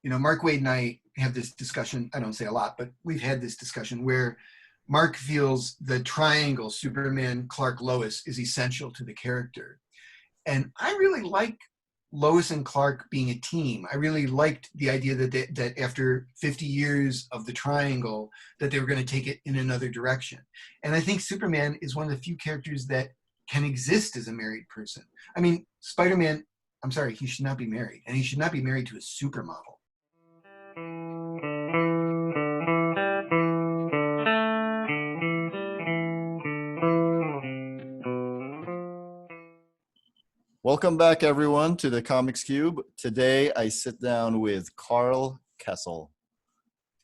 Mark Waid and I have this discussion. I don't say a lot, but we've had this discussion where Mark feels the triangle, Superman, Clark, Lois, is essential to the character. And I really like Lois and Clark being a team. I really liked the idea that after 50 years of the triangle, that they were going to take it in another direction. And I think Superman is one of the few characters that can exist as a married person. I mean, Spider-Man, I'm sorry, he should not be married. And he should not be married to a supermodel. Welcome back, everyone, to the Comics Cube. Today, I sit down with Karl Kesel.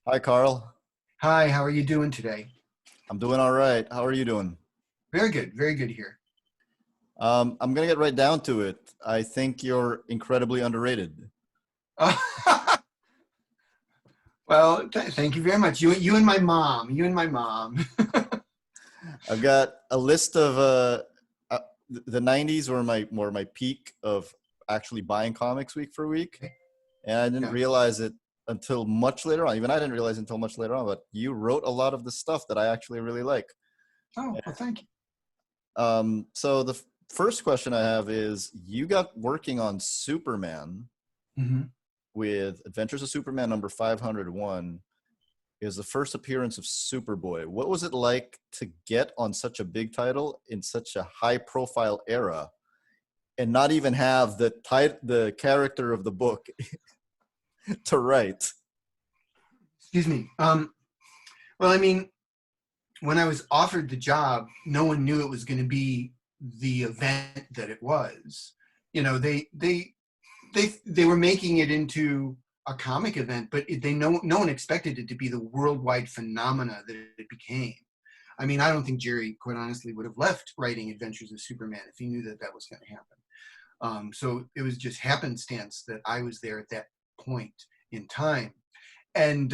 Hi, Karl. Hi, how are you doing today? I'm doing all right. How are you doing? Very good here. I'm going to get right down to it. I think you're incredibly underrated. Well, thank you very much. You and my mom. I've got a list of the 90s were my peak of actually buying comics week for week. And I didn't realize it until much later on. Even I didn't realize it until much later on, but you wrote a lot of the stuff that I actually really like. Oh, well, thank you. So the first question I have is, you got working on Superman with Adventures of Superman number 501. Is the first appearance of Superboy. What was it like to get on such a big title in such a high-profile era, and not even have the character of the book to write? Excuse me. Well, I mean, when I was offered the job, no one knew it was going to be the event that it was. They were making it into a comic event, but no one expected it to be the worldwide phenomena that it became. I mean, I don't think Jerry, quite honestly, would have left writing Adventures of Superman if he knew that was going to happen. So it was just happenstance that I was there at that point in time. And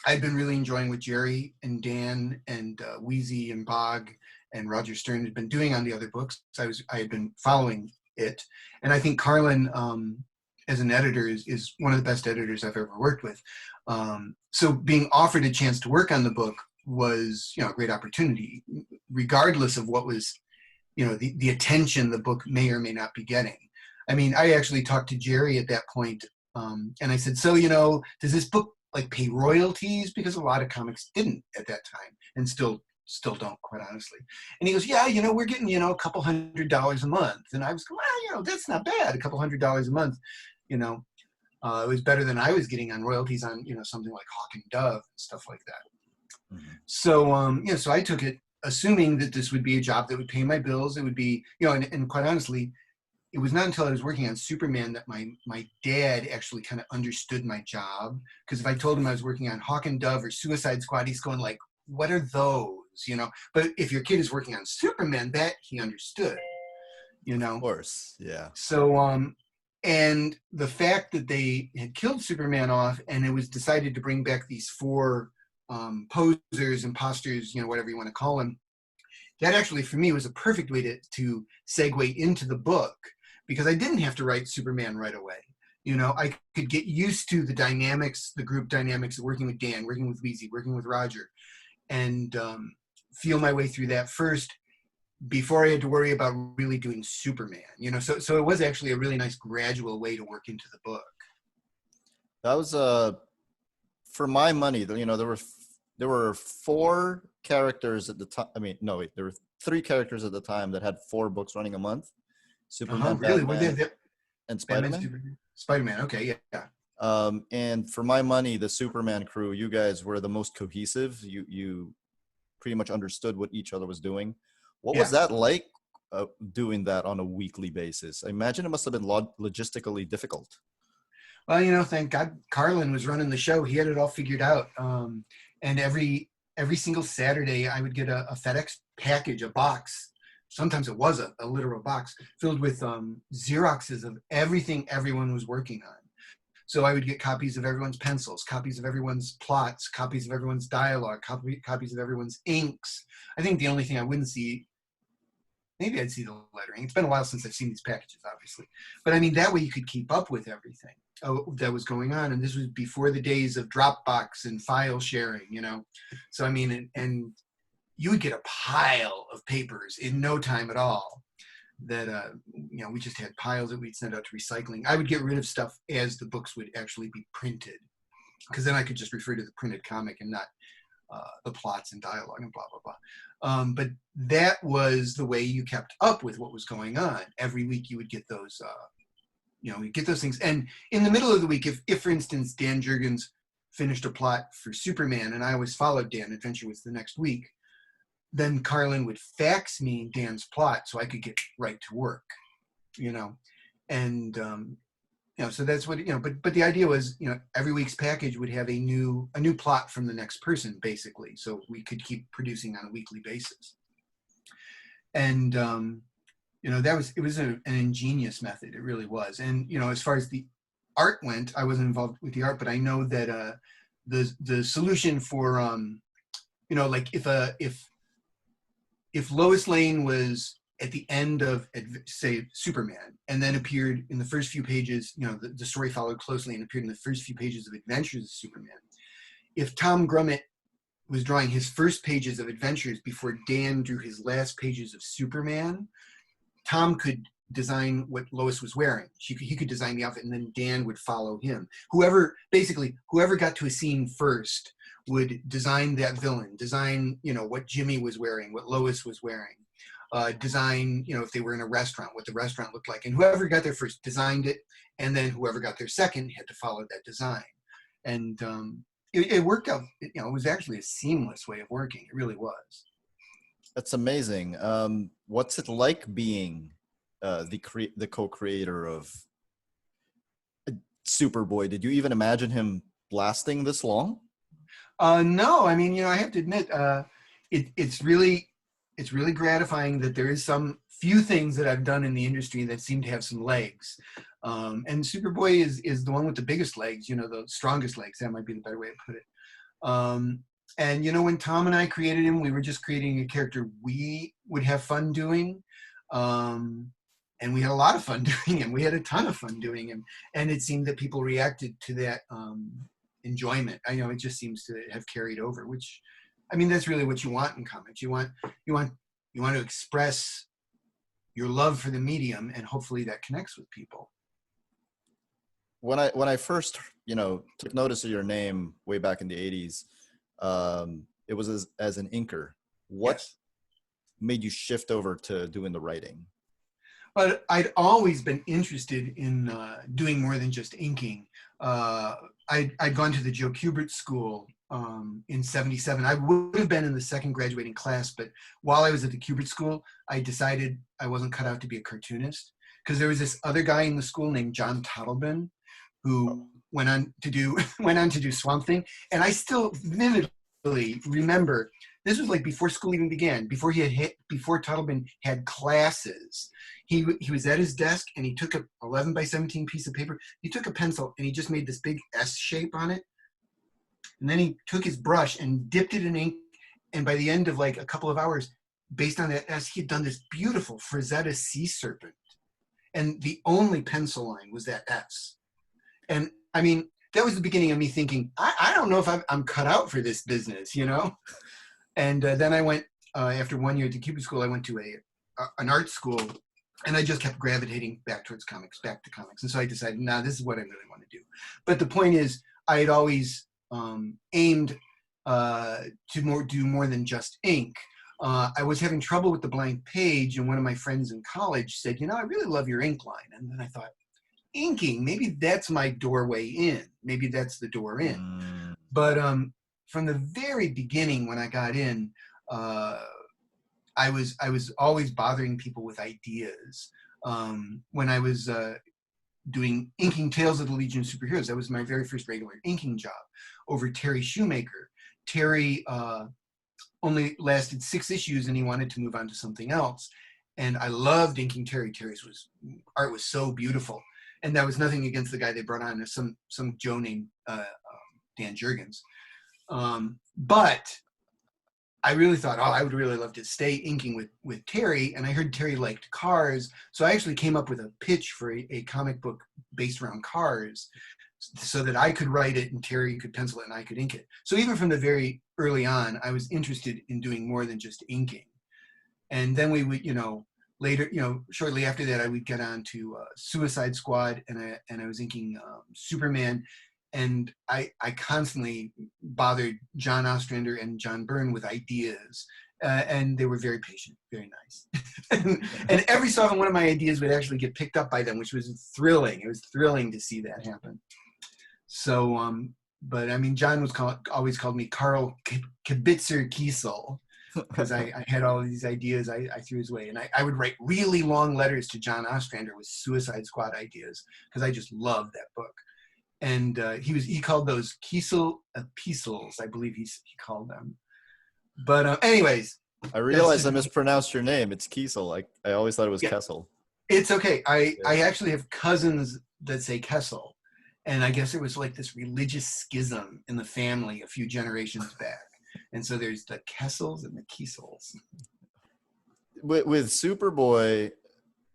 I've been really enjoying what Jerry and Dan and Wheezy and Bog and Roger Stern had been doing on the other books. I had been following it. And I think Carlin, as an editor, is one of the best editors I've ever worked with. So being offered a chance to work on the book was, a great opportunity, regardless of what was, the attention the book may or may not be getting. I mean, I actually talked to Jerry at that point, and I said, so, does this book pay royalties? Because a lot of comics didn't at that time, and still don't, quite honestly. And he goes, yeah, we're getting, a couple $100 a month. And I was going, well, that's not bad, a couple $100 a month. It was better than I was getting on royalties on, something like Hawk and Dove and stuff like that. So, so I took it assuming that this would be a job that would pay my bills. It would be, and quite honestly, it was not until I was working on Superman that my dad actually kind of understood my job. Because if I told him I was working on Hawk and Dove or Suicide Squad, he's going like, what are those? But if your kid is working on Superman, that he understood, Of course, yeah. So, and the fact that they had killed Superman off and it was decided to bring back these four posers, imposters, whatever you want to call them, that actually for me was a perfect way to segue into the book, because I didn't have to write Superman right away. I could get used to the dynamics, the group dynamics of working with Dan, working with Weezy, working with Roger, and feel my way through that first before I had to worry about really doing Superman, so it was actually a really nice gradual way to work into the book. That was for my money, there were four characters at the time. I mean, no, wait, there were three characters at the time that had 4 books running a month. Superman, really? Batman, and Spider-Man. Spider-Man, okay, yeah. And for my money, the Superman crew, you guys were the most cohesive. You pretty much understood what each other was doing. What was that like, doing that on a weekly basis? I imagine it must have been logistically difficult. Well, thank God Carlin was running the show. He had it all figured out. And every single Saturday, I would get a FedEx package, a box. Sometimes it was a literal box filled with Xeroxes of everything everyone was working on. So I would get copies of everyone's pencils, copies of everyone's plots, copies of everyone's dialogue, copies of everyone's inks. I think the only thing I wouldn't see maybe I'd see the lettering. It's been a while since I've seen these packages, obviously. But I mean, that way you could keep up with everything that was going on. And this was before the days of Dropbox and file sharing, you know? So, I mean, and you would get a pile of papers in no time at all that, you know, we just had piles that we'd send out to recycling. I would get rid of stuff as the books would actually be printed, because then I could just refer to the printed comic and not the plots and dialogue and blah, blah, blah. But that was the way you kept up with what was going on. Every week you would get those, you know, you get those things. And in the middle of the week, if for instance, Dan Jurgens finished a plot for Superman and I always followed Dan, Adventure was the next week, then Carlin would fax me Dan's plot so I could get right to work, you know. And, you know, so that's what, you know, but the idea was, you know, every week's package would have a new plot from the next person, basically. So we could keep producing on a weekly basis. And, you know, it was an ingenious method. It really was. And, you know, as far as the art went, I wasn't involved with the art, but I know that the solution for, you know, like if Lois Lane was at the end of, say, Superman, and then appeared in the first few pages, you know, the story followed closely and appeared in the first few pages of Adventures of Superman. If Tom Grummett was drawing his first pages of Adventures before Dan drew his last pages of Superman, Tom could design what Lois was wearing. He could design the outfit, and then Dan would follow him. Whoever got to a scene first would design that villain, design, you know, what Jimmy was wearing, what Lois was wearing, design, you know, if they were in a restaurant, what the restaurant looked like. And whoever got there first designed it, and then whoever got there second had to follow that design. And it worked out, you know, it was actually a seamless way of working. It really was. That's amazing. What's it like being the co-creator of Superboy? Did you even imagine him lasting this long? No, I mean, you know, I have to admit, it's really gratifying that there is some few things that I've done in the industry that seem to have some legs. And Superboy is the one with the biggest legs, you know, the strongest legs. That might be the better way to put it. And, you know, when Tom and I created him, we were just creating a character we would have fun doing. And we had a lot of fun doing him. We had a ton of fun doing him. And it seemed that people reacted to that enjoyment. I know it just seems to have carried over, which, I mean, that's really what you want in comics. You want to express your love for the medium, and hopefully that connects with people. When I first, you know, took notice of your name way back in the 80s, it was as an inker. What made you shift over to doing the writing? But I'd always been interested in doing more than just inking. I'd gone to the Joe Kubert School in '77. I would have been in the second graduating class, but while I was at the Kubert School, I decided I wasn't cut out to be a cartoonist, because there was this other guy in the school named John Toddleben who went on to do Swamp Thing, and I still vividly remember. This was like before school even began, before Toddleben had classes. He was at his desk, and he took a 11 by 17 piece of paper. He took a pencil and he just made this big S shape on it. And then he took his brush and dipped it in ink. And by the end of like a couple of hours, based on that S, he had done this beautiful Frazetta sea serpent. And the only pencil line was that S. And I mean, that was the beginning of me thinking, I don't know if I'm cut out for this business, you know? And then I went, after 1 year at the Kubert School, I went to an art school, and I just kept gravitating back to comics. And so I decided, this is what I really want to do. But the point is, I had always aimed to do more than just ink. I was having trouble with the blank page, and one of my friends in college said, I really love your ink line. And then I thought, inking, maybe that's my doorway in. Maybe that's the door in. But from the very beginning when I got in, I was always bothering people with ideas. When I was doing inking Tales of the Legion of Superheroes, that was my very first regular inking job over Terry Shoemaker. Terry only lasted 6 issues, and he wanted to move on to something else. And I loved inking Terry. Terry's art was so beautiful. And that was nothing against the guy they brought on, some Joe named Dan Jurgens. But I really thought, I would really love to stay inking with Terry, and I heard Terry liked cars, so I actually came up with a pitch for a comic book based around cars, so that I could write it and Terry could pencil it and I could ink it. So even from the very early on, I was interested in doing more than just inking. And then we would, later, shortly after that, I would get on to Suicide Squad, and I was inking Superman. And I constantly bothered John Ostrander and John Byrne with ideas. And they were very patient, very nice. and every so often, one of my ideas would actually get picked up by them, which was thrilling. It was thrilling to see that happen. So, but I mean, John was always called me Karl Kesel, because I had all of these ideas I threw his way. And I would write really long letters to John Ostrander with Suicide Squad ideas, because I just loved that book. And he called those Kesel epistles, I believe he called them. But anyways. I realized I mispronounced your name. It's Kesel. I always thought it was Kesel. It's okay. I actually have cousins that say Kesel. And I guess it was like this religious schism in the family a few generations back. And so there's the Kesels and the Kesels. With Superboy,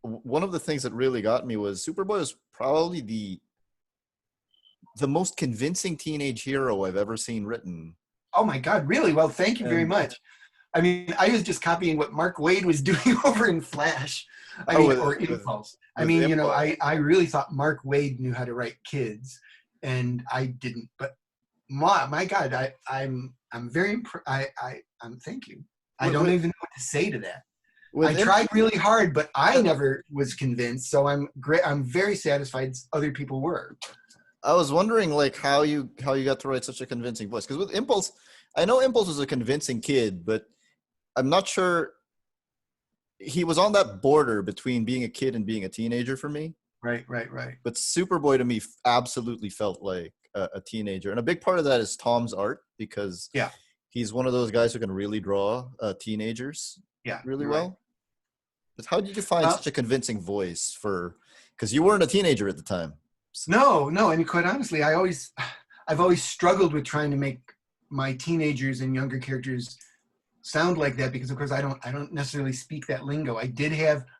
one of the things that really got me was Superboy was probably the most convincing teenage hero I've ever seen written. Oh my God, really? Well, thank you very much. I mean, I was just copying what Mark Waid was doing over in Flash. Or Impulse. I mean, I really thought Mark Waid knew how to write kids, and I didn't. But my God, I'm very impressed. Thank you. I don't even know what to say to that. I tried really hard, but I never was convinced. So I'm very satisfied other people were. I was wondering, like, how you got to write such a convincing voice. Because with Impulse, I know Impulse was a convincing kid, but I'm not sure. He was on that border between being a kid and being a teenager for me. Right. But Superboy to me absolutely felt like a teenager. And a big part of that is Tom's art, because he's one of those guys who can really draw teenagers really well. Right. But how did you find such a convincing voice because you weren't a teenager at the time? No. I mean, quite honestly, I've always struggled with trying to make my teenagers and younger characters sound like that, because of course I don't necessarily speak that lingo. I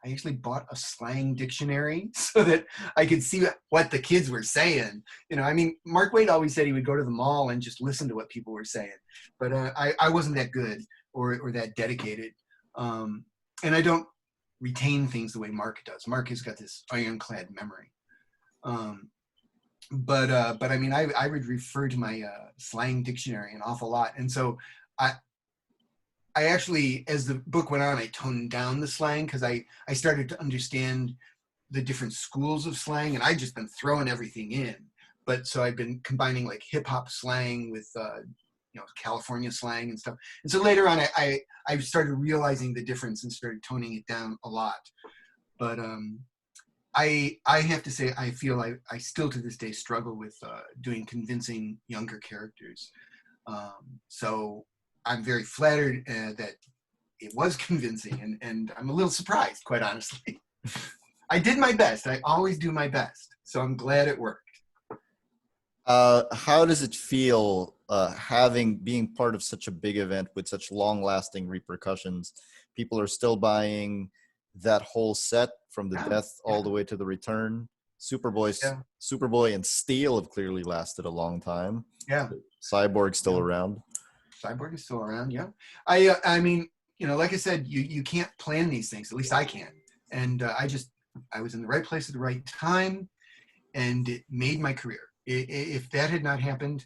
actually bought a slang dictionary so that I could see what the kids were saying. I mean, Mark Waid always said he would go to the mall and just listen to what people were saying, but I wasn't that good or that dedicated. And I don't retain things the way Mark does. Mark has got this ironclad memory. But I mean, I would refer to my slang dictionary an awful lot, and so I actually, as the book went on, I toned down the slang, because I started to understand the different schools of slang, and I'd just been throwing everything in. But so I've been combining like hip hop slang with California slang and stuff. And so later on, I started realizing the difference and started toning it down a lot. But I have to say, I feel I still to this day struggle with doing convincing younger characters. So I'm very flattered that it was convincing, and I'm a little surprised, quite honestly. I did my best. I always do my best. So I'm glad it worked. How does it feel being part of such a big event with such long-lasting repercussions? People are still buying that whole set from the death all the way to the return. Superboy and Steel have clearly lasted a long time. Yeah. Cyborg's still around. Cyborg is still around, yeah. I mean, like I said, you can't plan these things. At least I can't. And I was in the right place at the right time, and it made my career. If that had not happened,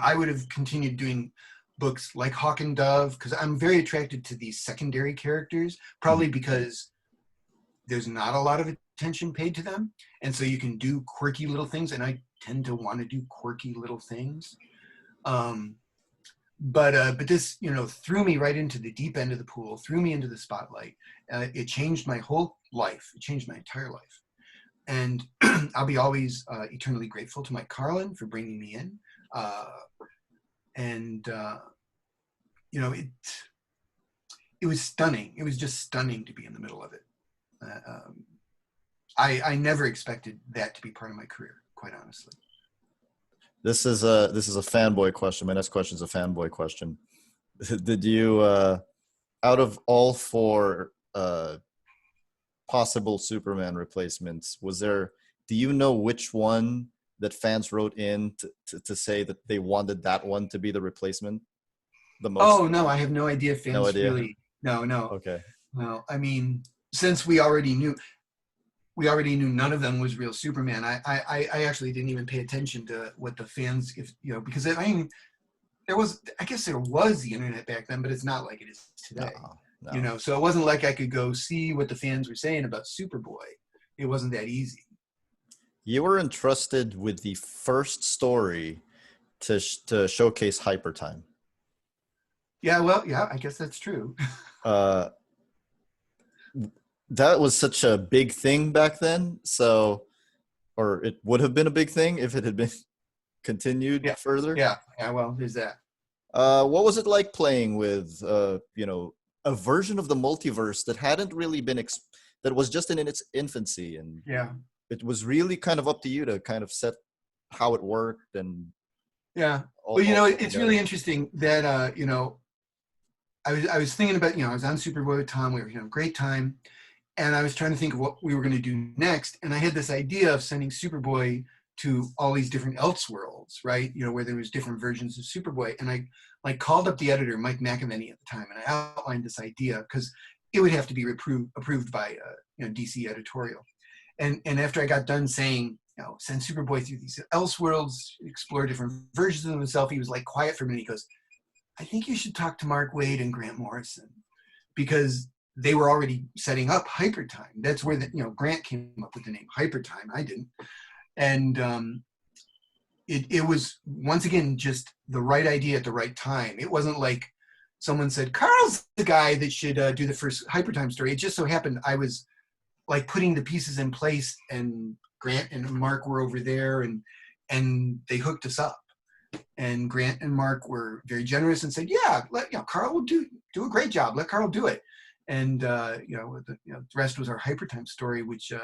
I would have continued doing books like Hawk and Dove, because I'm very attracted to these secondary characters, probably because there's not a lot of attention paid to them. And so you can do quirky little things, and I tend to want to do quirky little things. But this, threw me right into the deep end of the pool, threw me into the spotlight. It changed my whole life. It changed my entire life. And I'll be always eternally grateful to Mike Carlin for bringing me in. It was stunning. It was just stunning to be in the middle of it. I never expected that to be part of my career, quite honestly. This is a fanboy question. My next question is a fanboy question. Did you, out of all four possible Superman replacements, do you know which one that fans wrote in to say that they wanted that one to be the replacement the most? Oh no, I have no idea. No Fans idea. really, no. Okay. Well, I mean, since we already knew none of them was real Superman. I actually didn't even pay attention to what the fans, if you know, because I mean, I guess there was the internet back then, but it's not like it is today. No. You know, so it wasn't like I could go see what the fans were saying about Superboy. It wasn't that easy. You were entrusted with the first story to showcase hyper time. Yeah, well, yeah, I guess that's true. That was such a big thing back then. So, or it would have been a big thing if it had been continued further. Yeah. Well, there's that. What was it like playing with, a version of the multiverse that hadn't really been, that was just in its infancy, and it was really kind of up to you to kind of set how it worked and. Yeah. Well, it's really interesting that I was thinking about, I was on Superboy with Tom. We were having a great time, and I was trying to think of what we were going to do next. And I had this idea of sending Superboy to all these different Elseworlds, right? Where there was different versions of Superboy. And I called up the editor, Mike McAvenny, at the time, and I outlined this idea because it would have to be approved by DC editorial. And after I got done saying, send Superboy through these Elseworlds, explore different versions of himself, he was like quiet for a minute. He goes, I think you should talk to Mark Waid and Grant Morrison, because they were already setting up Hypertime. That's where Grant came up with the name Hypertime. I didn't. And it was, once again, just the right idea at the right time. It wasn't like someone said, Carl's the guy that should do the first Hypertime story. It just so happened I was like putting the pieces in place, and Grant and Mark were over there, and they hooked us up. And Grant and Mark were very generous and said, yeah, Carl will do a great job. Let Carl do it. And the rest was our Hypertime story, which it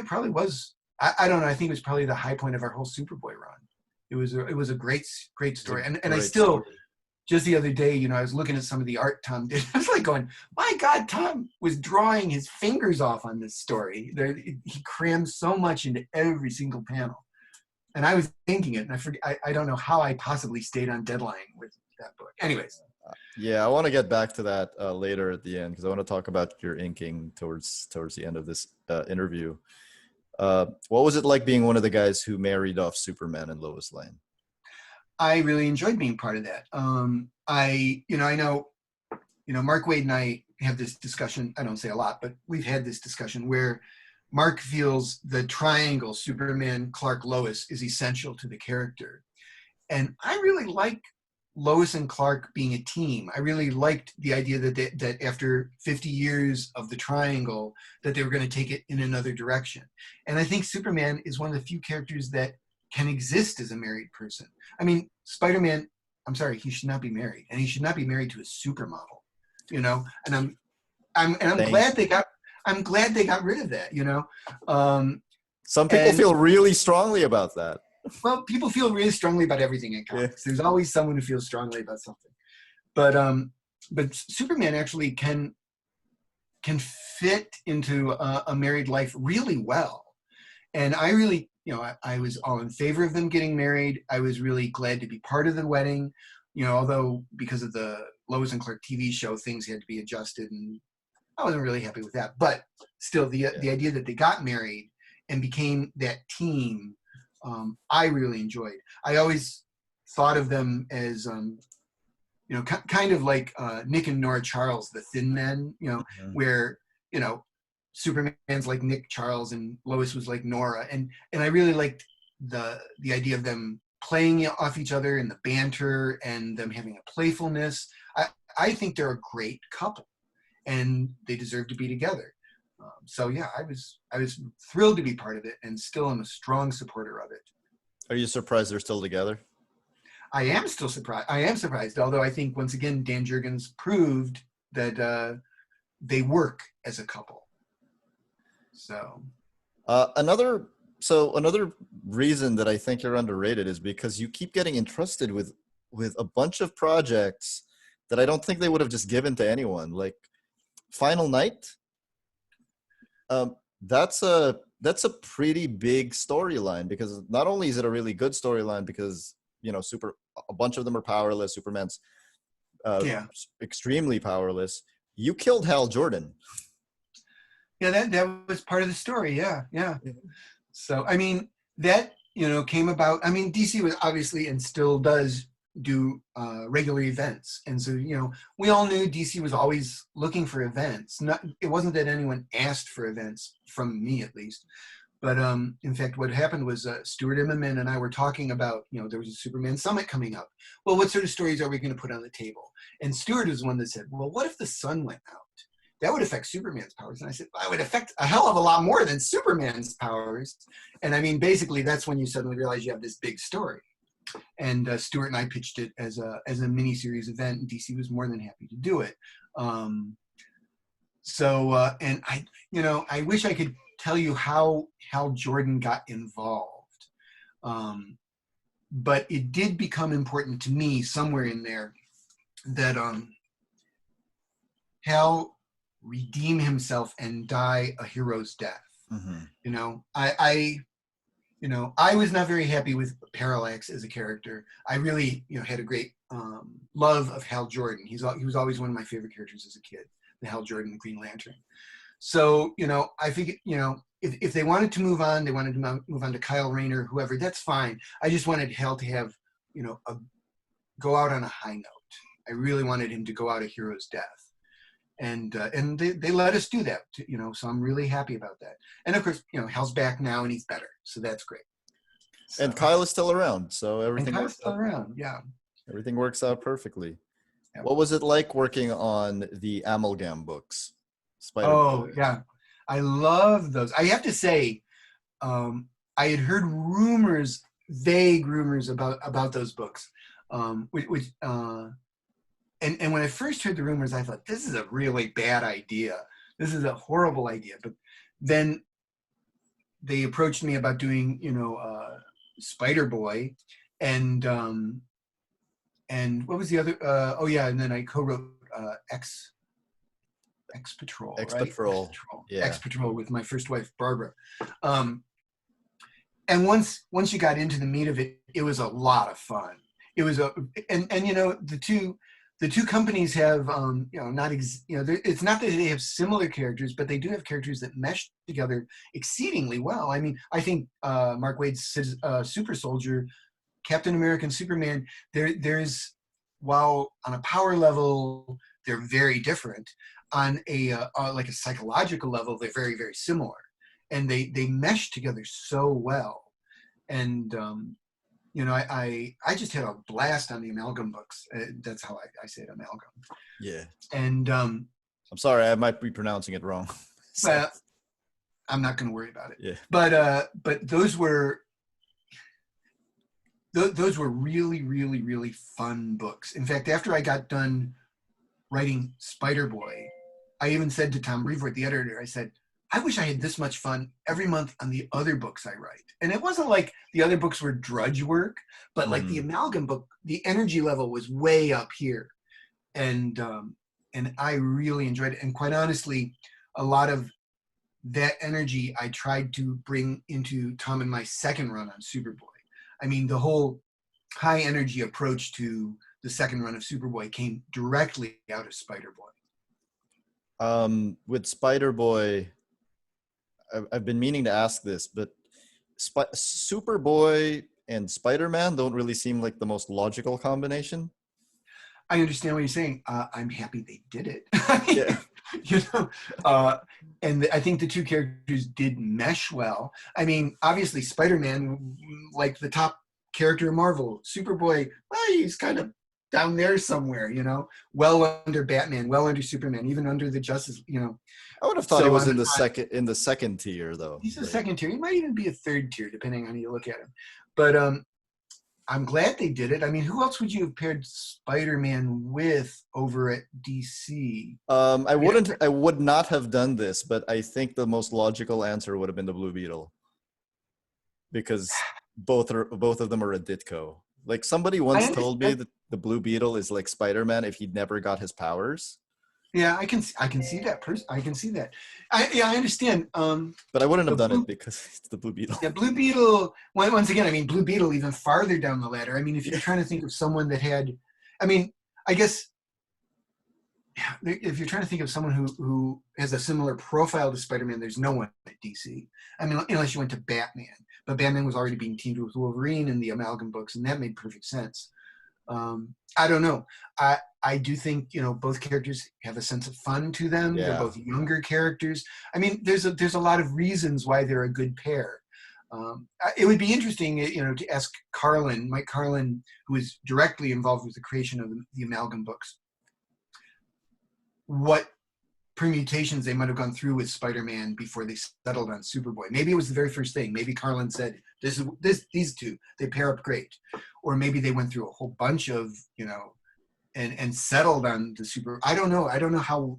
probably was. I don't know. I think it was probably the high point of our whole Superboy run. It was a great story. And I still, just the other day, I was looking at some of the art Tom did. I was like going, my God, Tom was drawing his fingers off on this story. He crammed so much into every single panel. And I was thinking it, and I don't know how I possibly stayed on deadline with that book. Anyways. Yeah, I want to get back to that later at the end, because I want to talk about your inking towards the end of this interview. What was it like being one of the guys who married off Superman and Lois Lane? I really enjoyed being part of that. I know, Mark Waid and I have this discussion. I don't say a lot, but we've had this discussion where Mark feels the triangle, Superman, Clark, Lois, is essential to the character. And I really like Lois and Clark being a team. I really liked the idea that after 50 years of the triangle, that they were going to take it in another direction. And I think Superman is one of the few characters that can exist as a married person. I mean, Spider-Man, I'm sorry, he should not be married, and he should not be married to a supermodel, and I'm glad they got rid of that, Some people feel really strongly about that. Well, people feel really strongly about everything in comics. Yeah. There's always someone who feels strongly about something. But Superman actually can fit into a married life really well. And I really, I was all in favor of them getting married. I was really glad to be part of the wedding, although because of the Lois and Clark TV show, things had to be adjusted, and I wasn't really happy with that. But still, the idea that they got married and became that team, I really enjoyed. I always thought of them as, kind of like Nick and Nora Charles, the Thin Men, where, Superman's like Nick Charles and Lois was like Nora. And I really liked the idea of them playing off each other and the banter and them having a playfulness. I think they're a great couple, and they deserve to be together. So yeah, I was thrilled to be part of it, and still am a strong supporter of it. Are you surprised they're still together? I am still surprised. I am surprised, although I think once again Dan Jurgens proved that they work as a couple. So another reason that I think you're underrated is because you keep getting entrusted with with a bunch of projects that I don't think they would have just given to anyone. Like Final Night, that's a pretty big storyline, because not only is it a really good storyline because, you know, a bunch of them are powerless. Superman's extremely powerless. You killed Hal Jordan. Yeah, that was part of the story. Yeah. So, I mean, that, you know, came about. I mean, DC was obviously and still does do regular events. And so, you know, we all knew DC was always looking for events. It wasn't that anyone asked for events, from me at least. But in fact, what happened was Stuart Immonen and I were talking about, you know, there was a Superman Summit coming up. Well, what sort of stories are we going to put on the table? And Stuart was one that said, well, what if the sun went out? That would affect Superman's powers. And I said, well, it would affect a hell of a lot more than Superman's powers. And I mean, basically, that's when you suddenly realize you have this big story. And Stuart and I pitched it as a mini-series event, and DC was more than happy to do it. And I, you know, I wish I could tell you how Hal Jordan got involved. But it did become important to me somewhere in there that Hal redeem himself and die a hero's death. Mm-hmm. You know, I was not very happy with Parallax as a character. I really, you know, had a great love of Hal Jordan. He was always one of my favorite characters as a kid, the Hal Jordan, the Green Lantern. So, you know, I figured, you know, if they wanted to move on, they wanted to move on to Kyle Rayner, whoever, that's fine. I just wanted Hal to have, you know, go out on a high note. I really wanted him to go out a hero's death. And they let us do that, you know, so I'm really happy about that. And of course, you know, Hal's back now and he's better, so that's great. So, and Kyle is still around, so everything works out. Yeah. Everything works out perfectly. Yeah. What was it like working on the Amalgam books? Spider-Boy? Yeah, I love those. I have to say, I had heard vague rumors about those books, And when I first heard the rumors, I thought, this is a really bad idea. This is a horrible idea. But then they approached me about doing, you know, Spider-Boy, and what was the other? And then I co-wrote X-Patrol. X-Patrol. Yeah. X-Patrol with my first wife, Barbara. And once you got into the meat of it, it was a lot of fun. It was and you know, the two companies have, you know, it's not that they have similar characters, but they do have characters that mesh together exceedingly well. I mean, I think Mark Waid's Super Soldier, Captain America, and Superman, there's, while on a power level, they're very different, on like a psychological level, they're very, very similar. And they mesh together so well. And, you know, I just had a blast on the Amalgam books. That's how I say it, Amalgam. Yeah. And I'm sorry, I might be pronouncing it wrong. Well, I'm not going to worry about it. Yeah. But those were really, really, really fun books. In fact, after I got done writing Spider-Boy, I even said to Tom Brevoort, the editor, I said, I wish I had this much fun every month on the other books I write. And it wasn't like the other books were drudge work, but like the Amalgam book, the energy level was way up here. And I really enjoyed it. And quite honestly, a lot of that energy I tried to bring into Tom and my second run on Superboy. I mean, the whole high energy approach to the second run of Superboy came directly out of Spider-Boy. With Spider-Boy, I've been meaning to ask this, but Superboy and Spider-Man don't really seem like the most logical combination. I understand what you're saying. I'm happy they did it. Yeah. You know, and I think the two characters did mesh well. I mean, obviously Spider-Man, like the top character in Marvel. Superboy, well, he's kind of down there somewhere, you know, well under Batman, well under Superman, even under the Justice, you know. I would have thought he was in the second tier, though. He's a second tier. He might even be a third tier, depending on how you look at him. But I'm glad they did it. I mean, who else would you have paired Spider-Man with over at DC? I would not have done this, but I think the most logical answer would have been the Blue Beetle, because both of them are a Ditko. Like somebody once told me that the Blue Beetle is like Spider-Man if he never got his powers. Yeah, I can see that. I can see that. I understand. But I wouldn't have done it because it's the Blue Beetle. Yeah, Blue Beetle. Once again, I mean, Blue Beetle even farther down the ladder. I mean, if you're trying to think of someone that had, I mean, I guess if you're trying to think of someone who has a similar profile to Spider-Man, there's no one at DC. I mean, unless you went to Batman, but Batman was already being teamed with Wolverine in the Amalgam books, and that made perfect sense. I don't know. I do think, you know, both characters have a sense of fun to them. Yeah. They're both younger characters. I mean, there's a lot of reasons why they're a good pair. It would be interesting, you know, to ask Mike Carlin, who is directly involved with the creation of the Amalgam books, what permutations they might have gone through with Spider-Man before they settled on Superboy. Maybe it was the very first thing. Maybe Carlin said, these two, they pair up great. Or maybe they went through a whole bunch of, you know, and settled on the Super. I don't know. I don't know how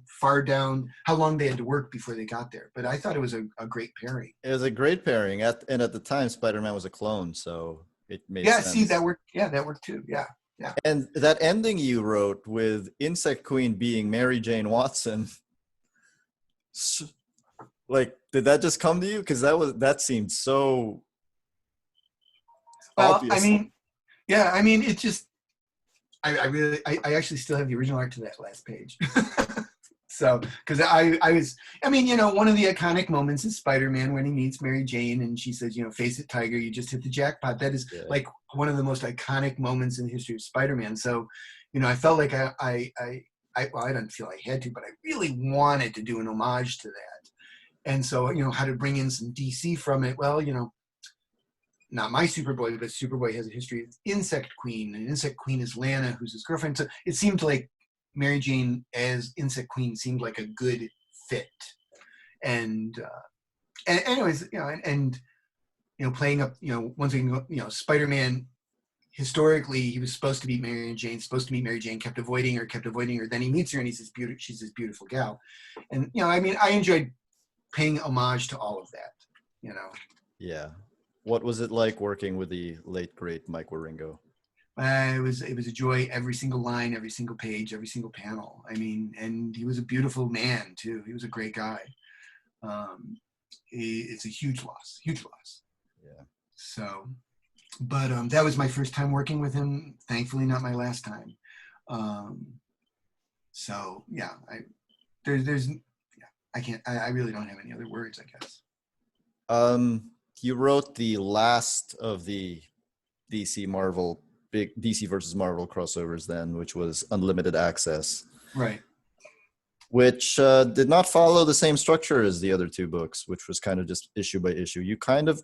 long they had to work before they got there. But I thought it was a great pairing. It was a great pairing. And at the time, Spider-Man was a clone, so it made sense. See, that worked. Yeah, that worked too. Yeah. Yeah. And that ending you wrote with Insect Queen being Mary Jane Watson, like, did that just come to you? Because that seemed so obvious. I mean, yeah, I mean, it just, I actually still have the original art to that last page. So, because I mean, you know, one of the iconic moments is Spider-Man when he meets Mary Jane and she says, you know, face it, Tiger, you just hit the jackpot. That is like one of the most iconic moments in the history of Spider-Man. So, you know, I felt like well, I don't feel I had to, but I really wanted to do an homage to that. And so, you know, how to bring in some DC from it. Well, you know, not my Superboy, but Superboy has a history of Insect Queen, and Insect Queen is Lana, who's his girlfriend. So it seemed like Mary Jane as Insect Queen seemed like a good fit. And anyways, you know, and you know, playing up, you know, once again, you know, Spider-Man, historically, he was supposed to meet Mary Jane, kept avoiding her. Then he meets her and she's this beautiful gal. And, you know, I mean, I enjoyed paying homage to all of that, you know. Yeah. What was it like working with the late, great Mike Wieringo? It was a joy, every single line, every single page, every single panel. I mean, and he was a beautiful man, too. He was a great guy. It's a huge loss. Yeah. So, but that was my first time working with him. Thankfully, not my last time. So, yeah, I really don't have any other words, I guess. You wrote the last of the big DC versus Marvel crossovers then, which was Unlimited Access. Right. Which did not follow the same structure as the other two books, which was kind of just issue by issue. You kind of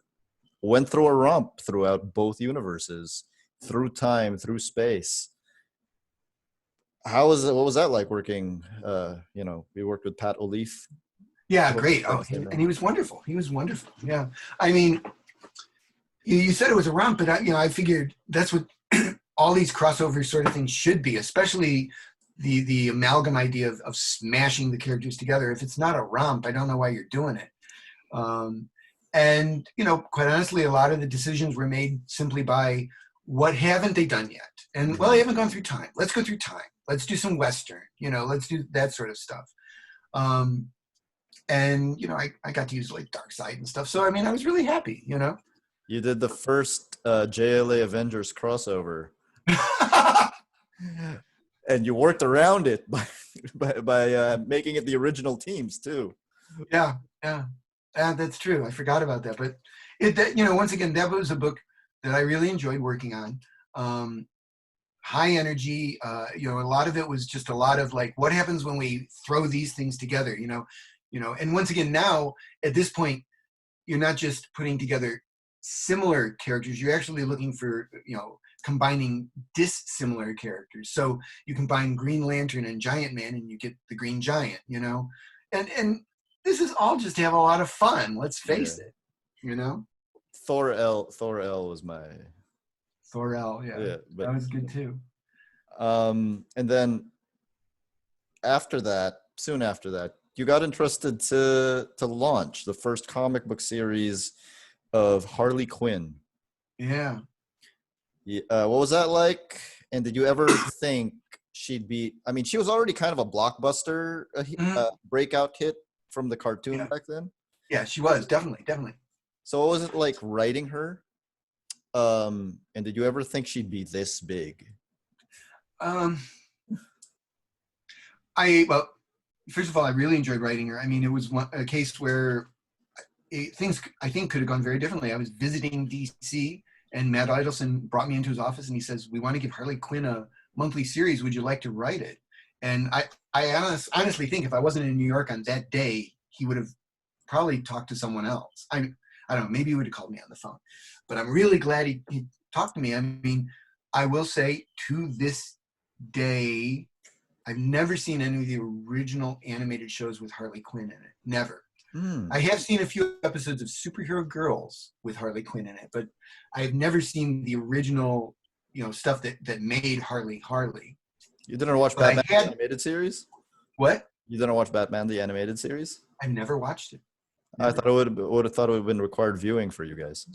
went through a romp throughout both universes, through time, through space. What was that like working? You know, we worked with Pat O'Leaf. Yeah, great. Oh, and he was wonderful. Yeah. I mean, you said it was a romp, but I figured that's what all these crossover sort of things should be, especially the amalgam idea of smashing the characters together. If it's not a romp, I don't know why you're doing it. And, you know, quite honestly, a lot of the decisions were made simply by what haven't they done yet? And, well, they haven't gone through time. Let's go through time. Let's do some Western, you know, let's do that sort of stuff. And, you know, I got to use like Dark Side and stuff. So, I mean, I was really happy, you know. You did the first JLA Avengers crossover. And you worked around it by making it the original teams too. Yeah, that's true. I forgot about that. But you know, once again, that was a book that I really enjoyed working on. High energy. You know, a lot of it was just a lot of like, what happens when we throw these things together? You know. And once again, now at this point, you're not just putting together similar characters. You're actually looking for, you know, combining dissimilar characters. So you combine Green Lantern and Giant Man and you get the Green Giant, you know. And this is all just to have a lot of fun, let's face it, you know. Thor L was my Thor L, yeah, but that was good too. And then soon after that, you got interested to launch the first comic book series of Harley Quinn. Yeah. Yeah, what was that like? And did you ever think she'd be? I mean, she was already kind of a blockbuster Mhm. breakout hit from the cartoon Yeah, back then. yeah, she was definitely, definitely. So what was it like writing her? And did you ever think she'd be this big? Um, well, first of all, I really enjoyed writing her. I mean, it was a case where things I think could have gone very differently. I was visiting DC, and Matt Idelson brought me into his office, and he says, "We want to give Harley Quinn a monthly series. Would you like to write it?" And honestly think if I wasn't in New York on that day, he would have probably talked to someone else. I don't know. Maybe he would have called me on the phone. But I'm really glad he talked to me. I mean, I will say to this day, I've never seen any of the original animated shows with Harley Quinn in it. Never. Hmm. I have seen a few episodes of Superhero Girls with Harley Quinn in it, but I've never seen the original, stuff that made Harley Harley. You didn't watch But I Batman the had animated series? what? You didn't watch Batman the animated series? I've never watched it. I Never. thought it would have thought it would have been required viewing for you guys.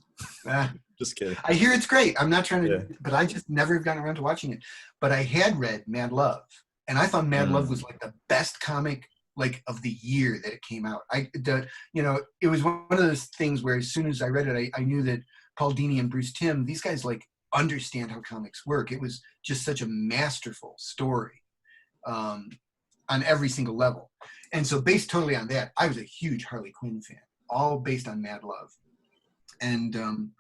Ah, Just kidding. I hear it's great. I'm not trying Yeah. to, but I just never have gotten around to watching it. But I had read Mad Love, and I thought Mad Love was like the best comic like of the year that it came out. It was one of those things where as soon as I read it, I knew that Paul Dini and Bruce Timm, these guys like understand how comics work. It was just such a masterful story on every single level. And so based totally on that, I was a huge Harley Quinn fan, all based on Mad Love. And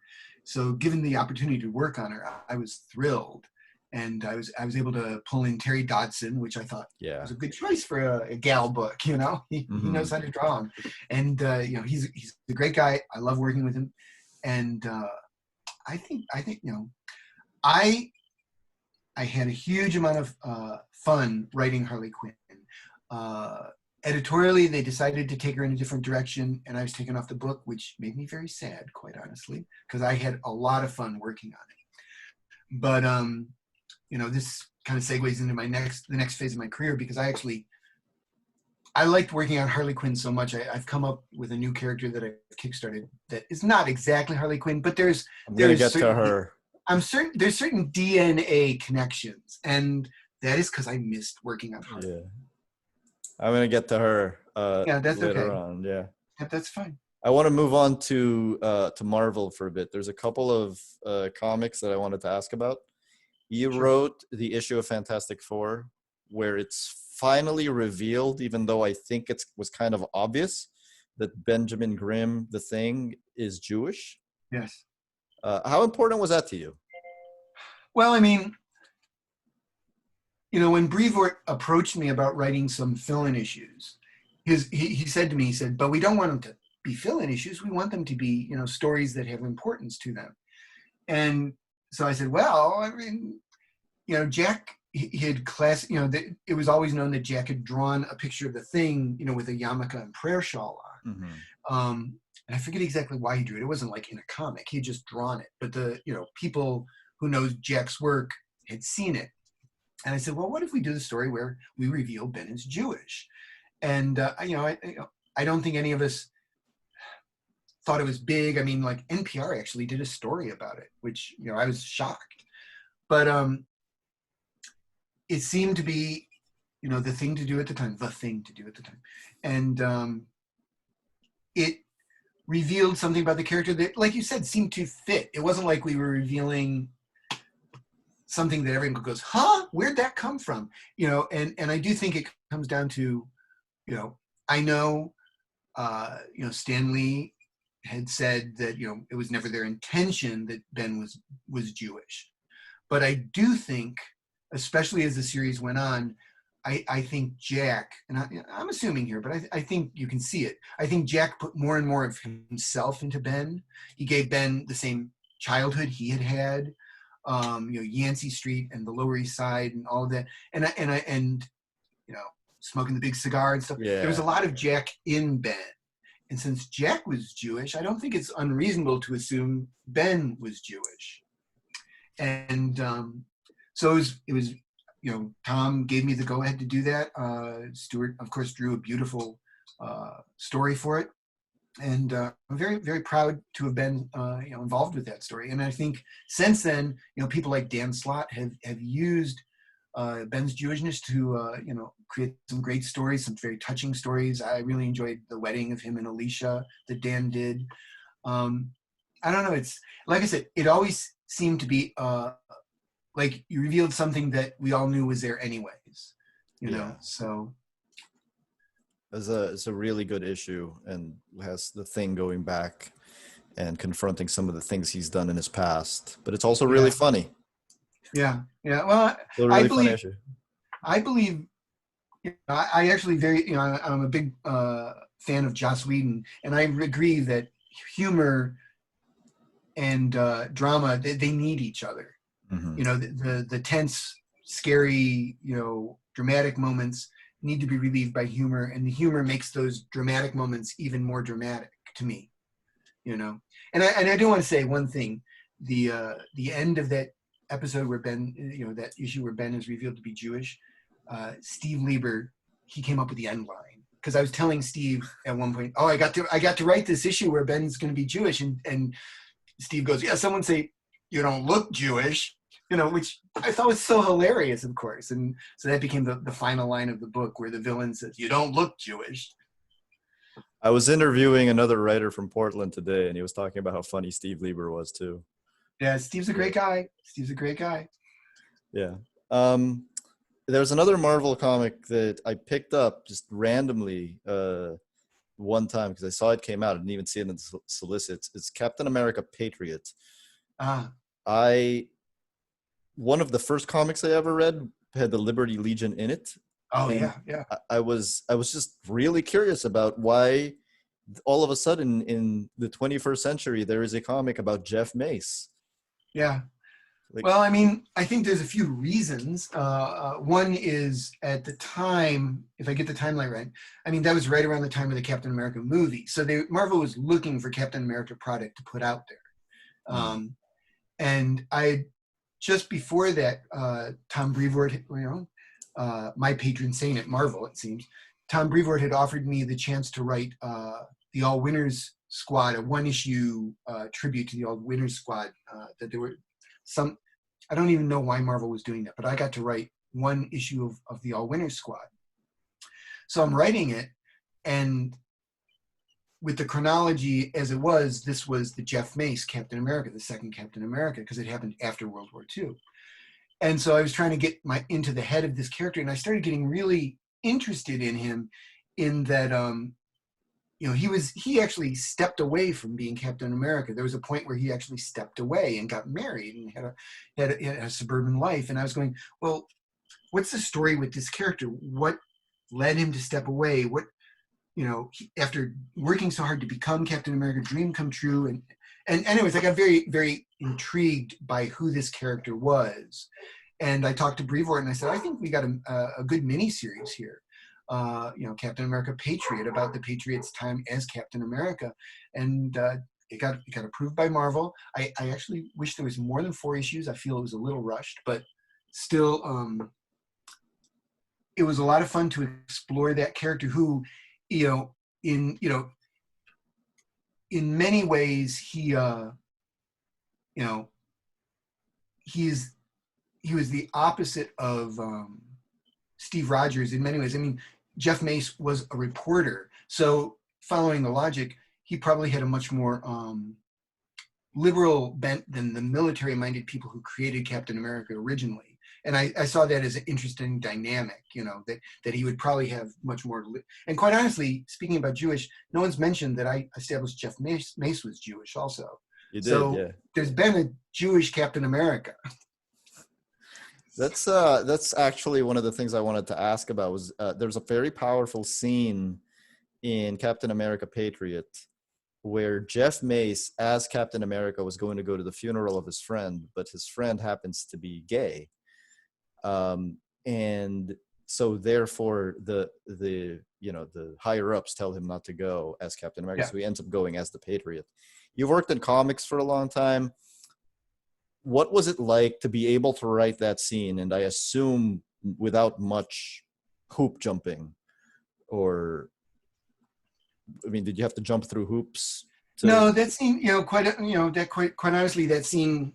so given the opportunity to work on her, I was thrilled. And I was able to pull in Terry Dodson, which I thought was a good choice for a gal book. He knows how to draw him, and he's a great guy. I love working with him, and I think I had a huge amount of fun writing Harley Quinn. Editorially, they decided to take her in a different direction, and I was taken off the book, which made me very sad, quite honestly, because I had a lot of fun working on it. But this kind of segues into the next phase of my career, because I liked working on Harley Quinn so much. I've come up with a new character that I've kickstarted that is not exactly Harley Quinn, but I'm gonna get to her. I'm certain there's certain DNA connections, and that is because I missed working on Harley. Yeah. I'm gonna get to her that's later okay. on. Yeah. That's fine. I want to move on to Marvel for a bit. There's a couple of comics that I wanted to ask about. You wrote the issue of Fantastic Four where it's finally revealed, even though I think it was kind of obvious, that Benjamin Grimm, the Thing, is Jewish. Yes. How important was that to you? Well, I mean, when Brevoort approached me about writing some fill-in issues, he said to me, but we don't want them to be fill-in issues. We want them to be, stories that have importance to them. And so I said, well, I mean, Jack, he had it was always known that Jack had drawn a picture of the Thing, with a yarmulke and prayer shawl on. Mm-hmm. And I forget exactly why he drew it. It wasn't like in a comic. He had just drawn it. But the, people who knows Jack's work had seen it. And I said, well, what if we do the story where we reveal Ben is Jewish? And, I don't think any of us thought it was big. I mean, like NPR actually did a story about it, which, I was shocked. But it seemed to be, the thing to do at the time. And it revealed something about the character that, like you said, seemed to fit. It wasn't like we were revealing something that everyone goes, huh? Where'd that come from? And I do think it comes down to, I know, Stan Lee had said that, it was never their intention that Ben was Jewish. But I do think, especially as the series went on, I think Jack, and I'm assuming here, but I think you can see it. I think Jack put more and more of himself into Ben. He gave Ben the same childhood he had, Yancey Street and the Lower East Side and all of that. And smoking the big cigar and stuff. Yeah. There was a lot of Jack in Ben. And since Jack was Jewish, I don't think it's unreasonable to assume Ben was Jewish. And so it was, Tom gave me the go-ahead to do that. Stuart, of course, drew a beautiful story for it. And I'm very, very proud to have been, involved with that story. And I think since then, people like Dan Slott have used Ben's Jewishness to, create some great stories, some very touching stories. I really enjoyed the wedding of him and Alicia that Dan did. I don't know. It's like I said, it always seemed to be like you revealed something that we all knew was there anyways, so. It's a really good issue and has the Thing going back and confronting some of the things he's done in his past, but it's also really funny. Yeah. Well, really I believe, fun issue. I actually I'm a big fan of Joss Whedon, and I agree that humor and drama, they need each other. Mm-hmm. The tense, scary, dramatic moments need to be relieved by humor, and the humor makes those dramatic moments even more dramatic to me, And I do want to say one thing: the end of that episode where Ben, that issue where Ben is revealed to be Jewish, Steve Lieber, he came up with the end line, because I was telling Steve at one point, I got to write this issue where Ben's going to be Jewish, and Steve goes, yeah, someone say you don't look Jewish. Which I thought was so hilarious, of course. And so that became the final line of the book, where the villain says, you don't look Jewish. I was interviewing another writer from Portland today, and he was talking about how funny Steve Lieber was, too. Yeah, Steve's a great guy. Yeah. There's another Marvel comic that I picked up just randomly one time because I saw it came out. I didn't even see it in the solicits. It's Captain America Patriot. One of the first comics I ever read had the Liberty Legion in it. Oh, and yeah. I was just really curious about why all of a sudden in the 21st century there is a comic about Jeff Mace. Yeah. Well, I mean, I think there's a few reasons. One is at the time, if I get the timeline right, I mean, that was right around the time of the Captain America movie. So Marvel was looking for Captain America product to put out there. And just before that, Tom Brevoort, my patron saint at Marvel, it seems, Tom Brevoort had offered me the chance to write the All Winners Squad, a one-issue tribute to the All Winners Squad. That there were some, I don't even know why Marvel was doing that, but I got to write one issue of the All Winners Squad. So I'm writing it, and with the chronology as it was, this was the Jeff Mace Captain America, the second Captain America, because it happened after World War II. And so I was trying to get into the head of this character, and I started getting really interested in him, in that he actually stepped away from being Captain America. There was a point where he actually stepped away and got married and had a suburban life. And I was going, well, what's the story with this character? What led him to step away? What, after working so hard to become Captain America, dream come true. And anyways, I got very, very intrigued by who this character was. And I talked to Brevoort and I said, I think we got a good mini-series here. Captain America Patriot, about the Patriot's time as Captain America. And it got approved by Marvel. I actually wish there was more than 4 issues. I feel it was a little rushed, but still, it was a lot of fun to explore that character who, in many ways, he was the opposite of Steve Rogers in many ways. I mean, Jeff Mace was a reporter, so following the logic, he probably had a much more liberal bent than the military-minded people who created Captain America originally. And I saw that as an interesting dynamic, that he would probably have much more. And quite honestly, speaking about Jewish, no one's mentioned that I established Jeff Mace was Jewish also. You did, so yeah. There's been a Jewish Captain America. That's actually one of the things I wanted to ask about. Was there's a very powerful scene in Captain America Patriot where Jeff Mace as Captain America was going to go to the funeral of his friend, but his friend happens to be gay. And so therefore the higher ups tell him not to go as Captain America. Yeah. So he ends up going as the Patriot. You've worked in comics for a long time. What was it like to be able to write that scene? And I assume without much hoop jumping or. I mean, did you have to jump through hoops? No, that scene, quite honestly, that scene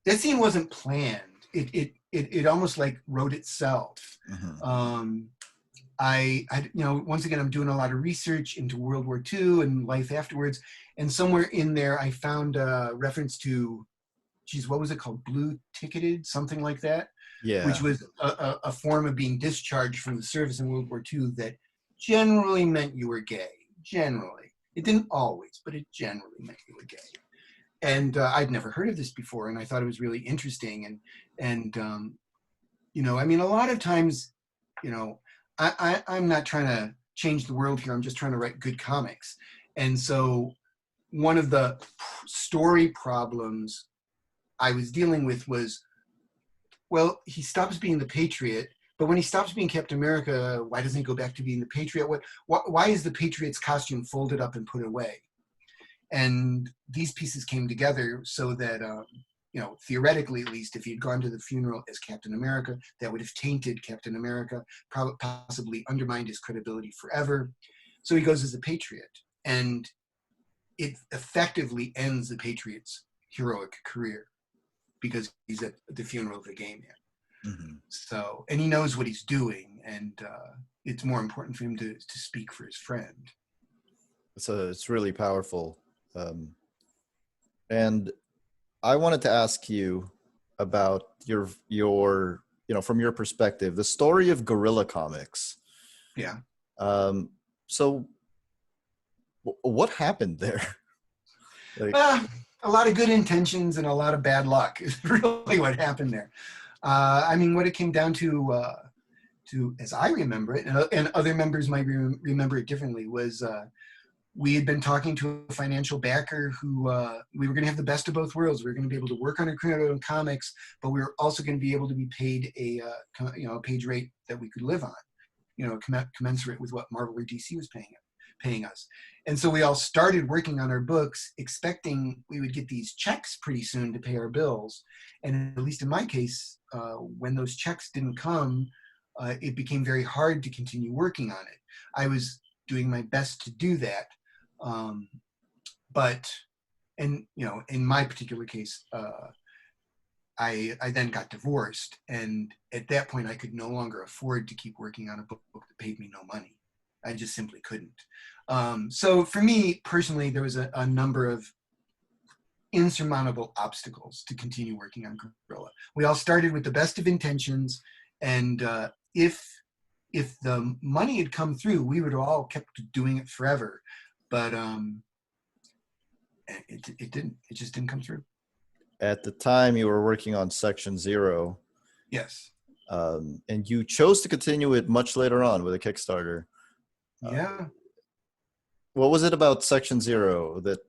wasn't planned. It almost like wrote itself. Mm-hmm. Once again, I'm doing a lot of research into World War II and life afterwards. And somewhere in there, I found a reference to, what was it called? Blue ticketed, something like that. Yeah. Which was a form of being discharged from the service in World War II that generally meant you were gay. Generally. It didn't always, but it generally meant you were gay. And I'd never heard of this before, and I thought it was really interesting. And I mean, a lot of times, I'm not trying to change the world here. I'm just trying to write good comics. And so one of the story problems I was dealing with was, well, he stops being the Patriot, but when he stops being Captain America, why doesn't he go back to being the Patriot? Why is the Patriot's costume folded up and put away? And these pieces came together so that, theoretically at least, if he had gone to the funeral as Captain America, that would have tainted Captain America, possibly undermined his credibility forever. So he goes as a Patriot, and it effectively ends the Patriot's heroic career because he's at the funeral of a gay man. Mm-hmm. So, and he knows what he's doing, and it's more important for him to speak for his friend. So it's really powerful. And I wanted to ask you about your from your perspective, the story of guerrilla comics. Yeah. So what happened there? A lot of good intentions and a lot of bad luck is really what happened there. I mean, what it came down to, as I remember it, and other members might remember it differently, was we had been talking to a financial backer who we were going to have the best of both worlds. We were going to be able to work on our own comics, but we were also going to be able to be paid a page rate that we could live on, commensurate with what Marvel or DC was paying us. And so we all started working on our books, expecting we would get these checks pretty soon to pay our bills. And at least in my case, when those checks didn't come, it became very hard to continue working on it. I was doing my best to do that. But in my particular case, I then got divorced. And at that point, I could no longer afford to keep working on a book that paid me no money. I just simply couldn't. So for me personally, there was a number of insurmountable obstacles to continue working on Guerrilla. We all started with the best of intentions, and if the money had come through, we would have all kept doing it forever. But it didn't. It just didn't come through. At the time, you were working on Section Zero. Yes. And you chose to continue it much later on with a Kickstarter. Yeah. What was it about Section Zero that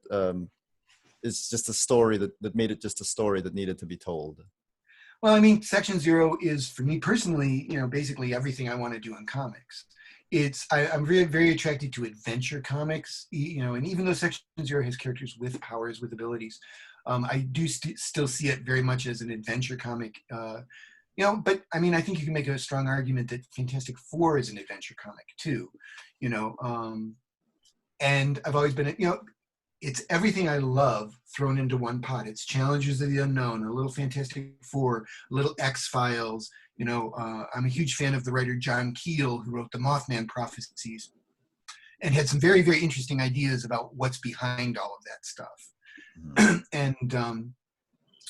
is just a story that made it just a story that needed to be told? Well, I mean, Section Zero is, for me personally, basically everything I want to do in comics. I'm very, very attracted to adventure comics, and even though Section Zero has characters with powers, with abilities, I do still see it very much as an adventure comic. But I mean, I think you can make a strong argument that Fantastic Four is an adventure comic too, and I've always been, it's everything I love thrown into one pot. It's Challengers of the Unknown, a little Fantastic Four, a little X-Files. I'm a huge fan of the writer John Keel, who wrote the Mothman Prophecies, and had some very, very interesting ideas about what's behind all of that stuff. And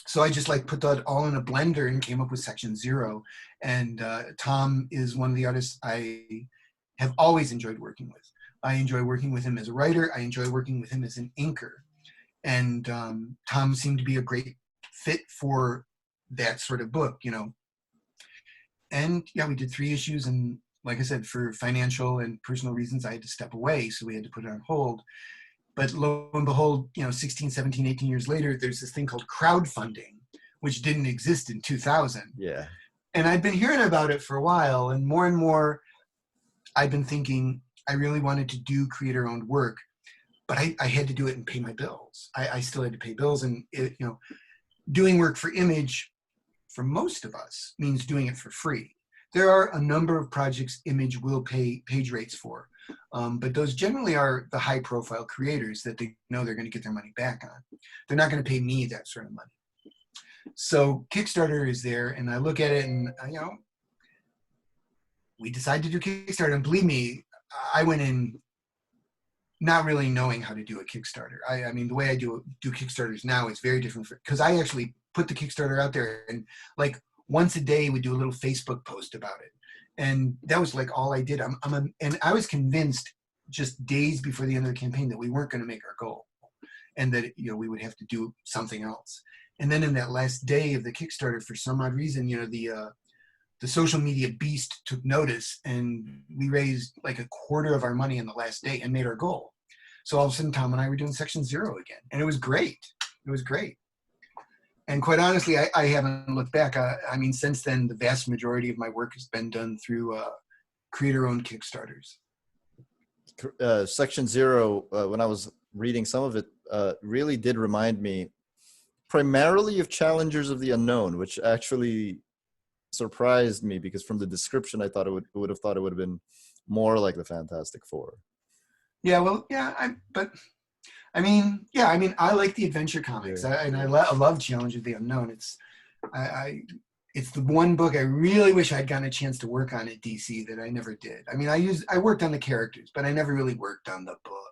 so I just put that all in a blender and came up with Section Zero. And Tom is one of the artists I have always enjoyed working with. I enjoy working with him as a writer. I enjoy working with him as an inker. And Tom seemed to be a great fit for that sort of book, And yeah, we did 3 issues. And like I said, for financial and personal reasons, I had to step away. So we had to put it on hold. But lo and behold, 16, 17, 18 years later, there's this thing called crowdfunding, which didn't exist in 2000. Yeah. And I'd been hearing about it for a while. And more, I've been thinking, I really wanted to do creator-owned work, but I had to do it and pay my bills. I still had to pay bills, and doing work for Image, for most of us, means doing it for free. There are a number of projects Image will pay page rates for, But those generally are the high profile creators that they know they're going to get their money back on. They're not going to pay me that sort of money. So Kickstarter is there, and I look at it, and we decided to do Kickstarter, and believe me, I went in not really knowing how to do a Kickstarter. I mean, the way I do Kickstarters now is very different because I actually put the Kickstarter out there, and like once a day we do a little Facebook post about it, and that was like all I did. And I was convinced just days before the end of the campaign that we weren't going to make our goal, and that we would have to do something else. And then in that last day of the Kickstarter, for some odd reason, the social media beast took notice, and we raised like a quarter of our money in the last day and made our goal. So all of a sudden, Tom and I were doing Section 0 again, and it was great. It was great. And quite honestly, I haven't looked back. I mean, since then, the vast majority of my work has been done through creator-owned Kickstarters. Section 0, when I was reading some of it, really did remind me primarily of Challengers of the Unknown, which actually surprised me because from the description I thought it would have been more like the Fantastic Four. I like the adventure comics, and I love Challengers of the Unknown. It's the one book I really wish I'd gotten a chance to work on at DC that I never did. I mean, I worked on the characters, but I never really worked on the book.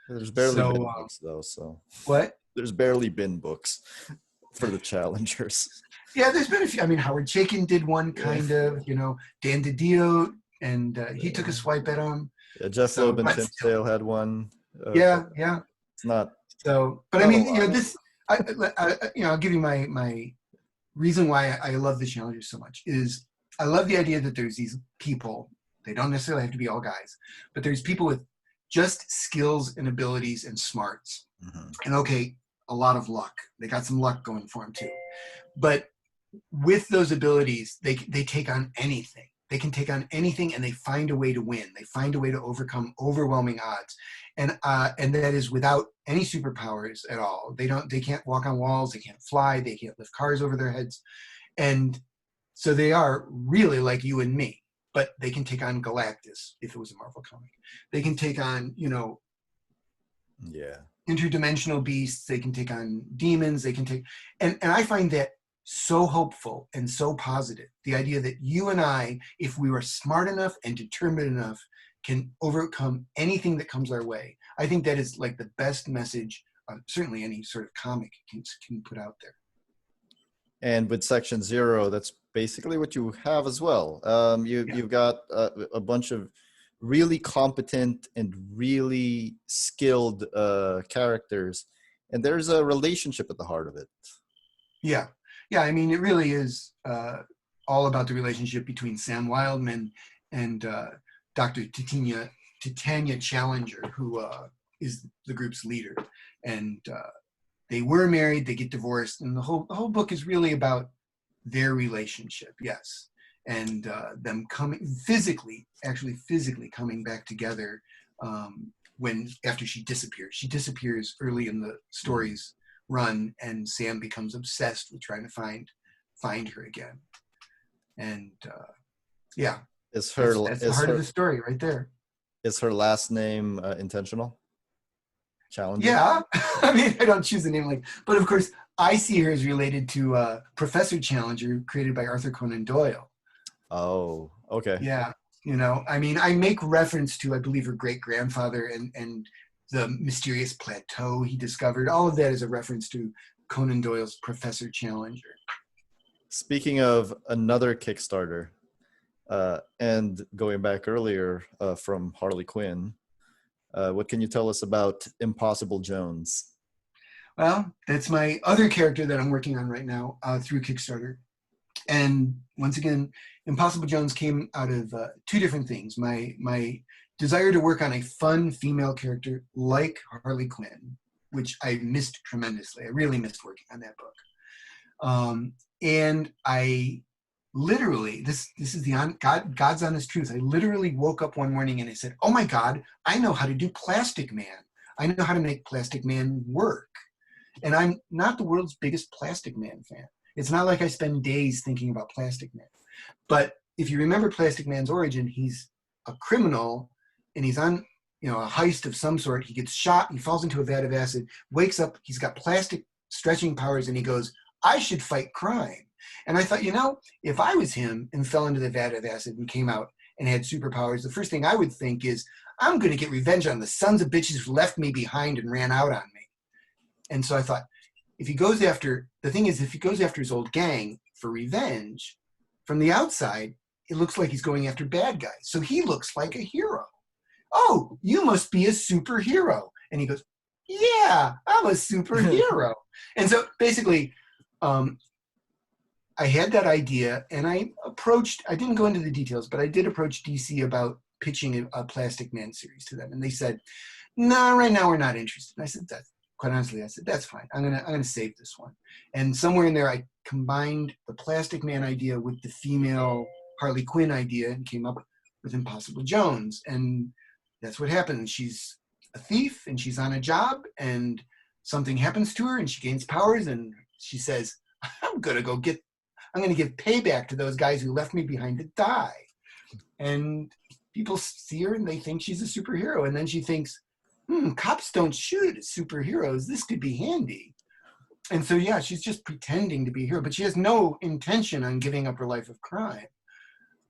There's barely been books though, so what? There's barely been books for the Challengers. Yeah, there's been a few. I mean, Howard Chaykin did one kind of, Dan DiDio, and he took a swipe at him. Yeah, Jeff Loeb and Tim Sale had one. It's not. So, but I mean, I'll give you my reason why I love the Challengers so much is I love the idea that there's these people. They don't necessarily have to be all guys, but there's people with just skills and abilities and smarts. Mm-hmm. And a lot of luck. They got some luck going for them too. But with those abilities, they take on anything. They can take on anything, and they find a way to win. They find a way to overcome overwhelming odds, and that is without any superpowers at all. They can't walk on walls. They can't fly. They can't lift cars over their heads, and so they are really like you and me. But they can take on Galactus if it was a Marvel comic. They can take on interdimensional beasts. They can take on demons. They can take and I find that so hopeful and so positive. The idea that you and I, if we were smart enough and determined enough, can overcome anything that comes our way. I think that is like the best message certainly any sort of comic can put out there. And with Section 0, that's basically what you have as well. You've got a bunch of really competent and really skilled characters, and there's a relationship at the heart of it. Yeah. I mean, it really is all about the relationship between Sam Wildman and Dr. Titania Challenger, who is the group's leader. And they were married, they get divorced, and the whole book is really about their relationship, yes. And them physically coming back together after she disappears. She disappears early in the story's run, and Sam becomes obsessed with trying to find her again. And that's the heart of the story right there. Is her last name intentional? Challenger? Yeah. I mean, I don't choose the name but of course I see her as related to Professor Challenger, created by Arthur Conan Doyle. Oh, okay. Yeah. I mean, I make reference to, I believe, her great-grandfather and the mysterious plateau he discovered. All of that is a reference to Conan Doyle's Professor Challenger. Speaking of another Kickstarter, and going back earlier from Harley Quinn, what can you tell us about Impossible Jones? Well, that's my other character that I'm working on right now through Kickstarter. And once again, Impossible Jones came out of two different things. My desire to work on a fun female character like Harley Quinn, which I missed tremendously. I really missed working on that book. And I literally, this is the God's honest truth. I literally woke up one morning and I said, oh my God, I know how to do Plastic Man. I know how to make Plastic Man work. And I'm not the world's biggest Plastic Man fan. It's not like I spend days thinking about Plastic Man. But if you remember Plastic Man's origin, he's a criminal and he's on, a heist of some sort. He gets shot, he falls into a vat of acid, wakes up, he's got plastic stretching powers, and he goes, I should fight crime. And I thought, if I was him and fell into the vat of acid and came out and had superpowers, the first thing I would think is, I'm going to get revenge on the sons of bitches who left me behind and ran out on me. And so I thought, if he goes after his old gang for revenge, from the outside, it looks like he's going after bad guys. So he looks like a hero. Oh, you must be a superhero. And he goes, yeah, I'm a superhero. And so basically, I had that idea, and I didn't go into the details, but I did approach DC about pitching a Plastic Man series to them. And they said, no, right now we're not interested. And I said, quite honestly, that's fine. I'm gonna save this one. And somewhere in there, I combined the Plastic Man idea with the female Harley Quinn idea and came up with Impossible Jones. And that's what happens. She's a thief, and she's on a job, and something happens to her, and she gains powers, and she says, I'm gonna give payback to those guys who left me behind to die. And people see her and they think she's a superhero. And then she thinks, cops don't shoot at superheroes. This could be handy. And so, yeah, she's just pretending to be a hero, but she has no intention on giving up her life of crime.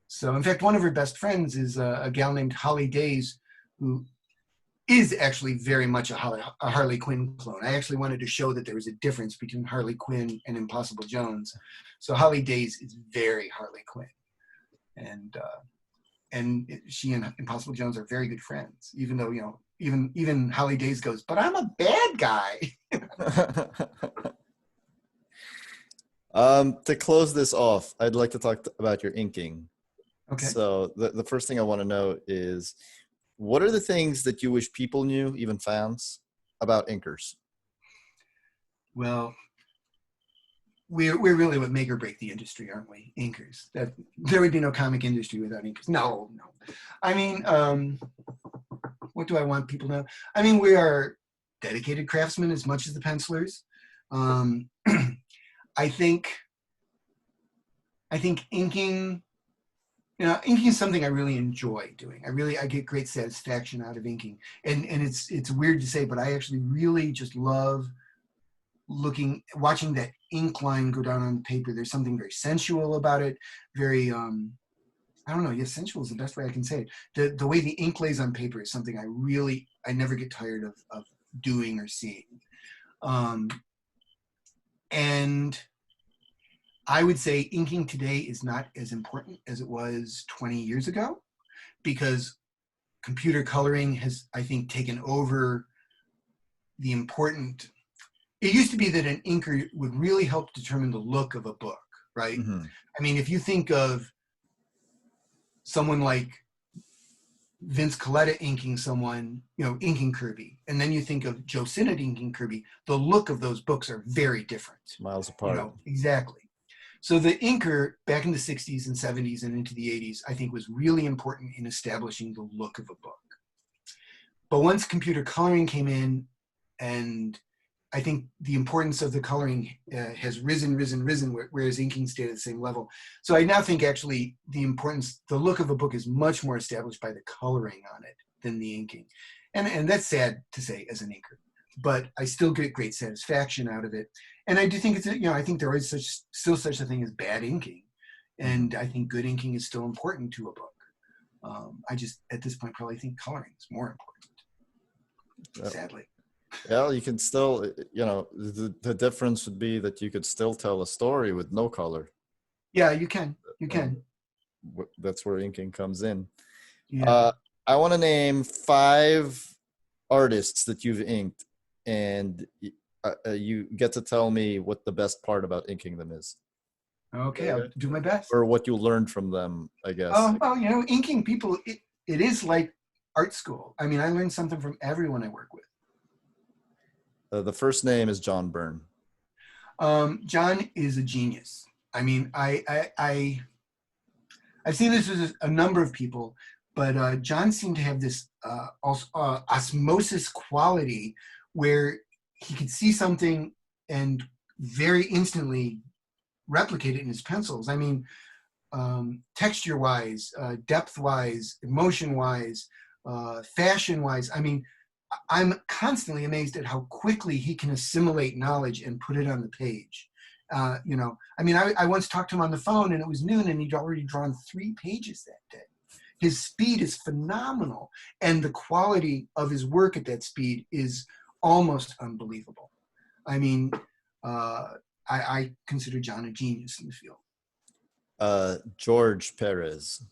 So, in fact, one of her best friends is a gal named Holly Days, who is actually very much a Harley Quinn clone. I actually wanted to show that there was a difference between Harley Quinn and Impossible Jones. So Holly Days is very Harley Quinn. And she and Impossible Jones are very good friends, even though, even Holly Days goes, but I'm a bad guy. To close this off, I'd like to talk about your inking. Okay. So the first thing I want to know is, what are the things that you wish people knew, even fans, about inkers? Well, we're really what make or break the industry, aren't we? Inkers. That there would be no comic industry without inkers. No. I mean, what do I want people to know? I mean, we are dedicated craftsmen as much as the pencilers. I think inking. Inking is something I really enjoy doing. I get great satisfaction out of inking. And it's weird to say, but I actually really just love watching that ink line go down on the paper. There's something very sensual about it. Very, I don't know. Yes, sensual is the best way I can say it. The way the ink lays on paper is something I never get tired of doing or seeing. And I would say inking today is not as important as it was 20 years ago, because computer coloring has, I think, taken over the important. It used to be that an inker would really help determine the look of a book, right? Mm-hmm. I mean, if you think of someone like Vince Colletta inking someone, inking Kirby, and then you think of Joe Sinnott inking Kirby, the look of those books are very different. Miles apart. Exactly. So the inker back in the 60s and 70s and into the 80s, I think, was really important in establishing the look of a book. But once computer coloring came in, and I think the importance of the coloring has risen, whereas inking stayed at the same level. So I now think actually the look of a book is much more established by the coloring on it than the inking. And that's sad to say as an inker, but I still get great satisfaction out of it. And I do think I think there is still such a thing as bad inking. And I think good inking is still important to a book. I just, at this point, probably think coloring is more important, sadly. Well, you can still, the difference would be that you could still tell a story with no color. Yeah, you can. That's where inking comes in. Yeah. I want to name 5 artists that you've inked, and you get to tell me what the best part about inking them is. Okay, I'll do my best. Or what you learned from them, I guess. Well, inking people, it is like art school. I mean, I learned something from everyone I work with. The first name is John Byrne. John is a genius. I mean, I've seen this with a number of people, but John seemed to have this osmosis quality where he could see something and very instantly replicate it in his pencils. I mean, texture-wise, depth-wise, emotion-wise, fashion-wise. I mean, I'm constantly amazed at how quickly he can assimilate knowledge and put it on the page. You know, I mean, I once talked to him on the phone and it was noon and he'd already drawn 3 pages that day. His speed is phenomenal, and the quality of his work at that speed is almost unbelievable. I mean, I consider John a genius in the field. George Perez.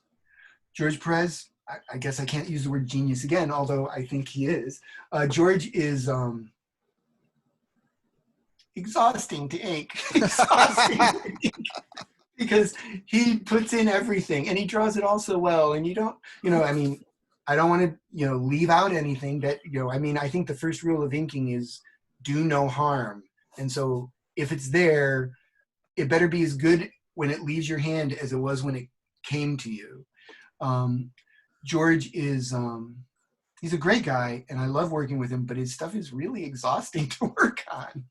George Perez, I guess I can't use the word genius again, although I think he is. George is exhausting to ink. Exhausting to ink. Because he puts in everything and he draws it all so well. And you don't, I mean, I don't want to, leave out anything that, I mean, I think the first rule of inking is do no harm. And so if it's there, it better be as good when it leaves your hand as it was when it came to you. George is, he's a great guy and I love working with him, but his stuff is really exhausting to work on.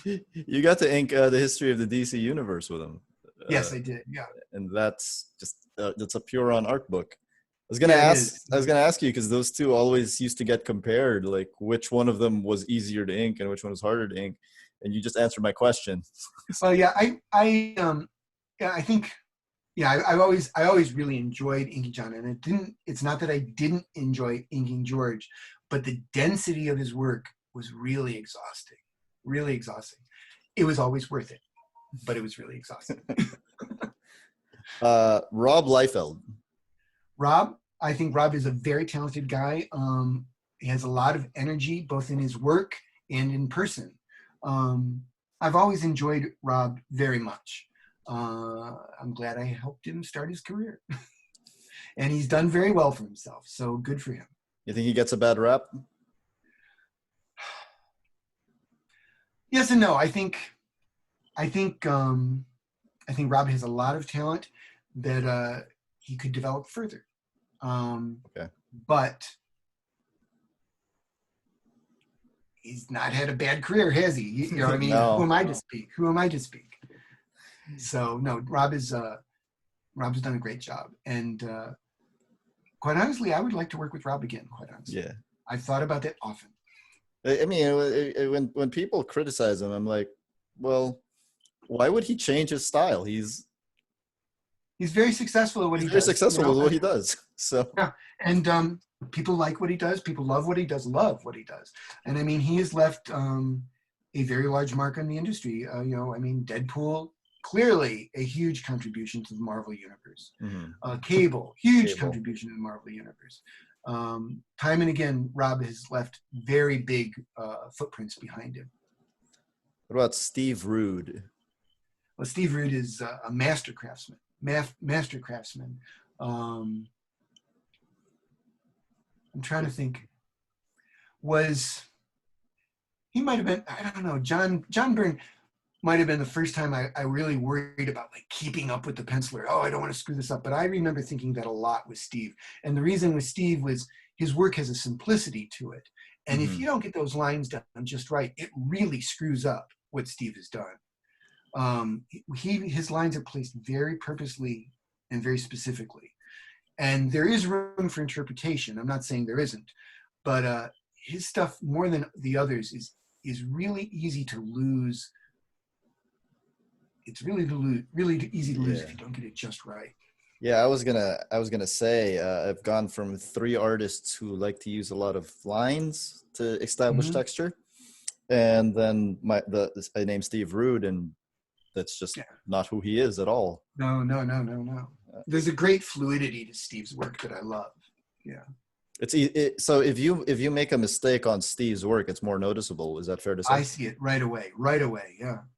You got to ink the history of the DC universe with him. Yes, I did. Yeah. And that's just, that's a pure on art book. I was going to ask you, because those two always used to get compared, like which one of them was easier to ink and which one was harder to ink. And you just answered my question. Well, yeah, I think, I always really enjoyed inking John, and it's not that I didn't enjoy inking George, but the density of his work was really exhausting. It was always worth it, but it was really exhausting. Rob Liefeld. Rob, I think Rob is a very talented guy. He has a lot of energy, both in his work and in person. I've always enjoyed Rob very much. I'm glad I helped him start his career. And he's done very well for himself, so good for him. You think he gets a bad rap? Yes and no. I think Rob has a lot of talent that he could develop further. Okay. But he's not had a bad career, has he? You know what I mean? No. Who am I to speak? So no, Rob's done a great job. And quite honestly, I would like to work with Rob again, quite honestly. Yeah. I've thought about that often. I mean, when people criticize him, I'm like, well, why would he change his style? He's very successful at what he does. Very successful with what he does. So yeah, and people like what he does. People love what he does. And I mean, he has left a very large mark on the industry. I mean, Deadpool, clearly a huge contribution to the Marvel universe. Mm-hmm. Cable, huge contribution to the Marvel universe. Time and again, Rob has left very big footprints behind him. What about Steve Rude? Well, Steve Rude is a master craftsman. I'm trying to think. He might have been, I don't know, John Byrne might have been the first time I really worried about like keeping up with the penciler. Oh, I don't want to screw this up. But I remember thinking that a lot with Steve. And the reason with Steve was his work has a simplicity to it. And if you don't get those lines done just right, it really screws up what Steve has done. His lines are placed very purposely and very specifically. And there is room for interpretation. I'm not saying there isn't. But his stuff, more than the others, is really easy to lose. It's really easy to lose if you don't get it just right. Yeah, I was gonna say I've gone from 3 artists who like to use a lot of lines to establish texture, and then I named Steve Rude, and that's just not who he is at all. No. There's a great fluidity to Steve's work that I love. Yeah. So if you make a mistake on Steve's work, it's more noticeable. Is that fair to say? I see it right away.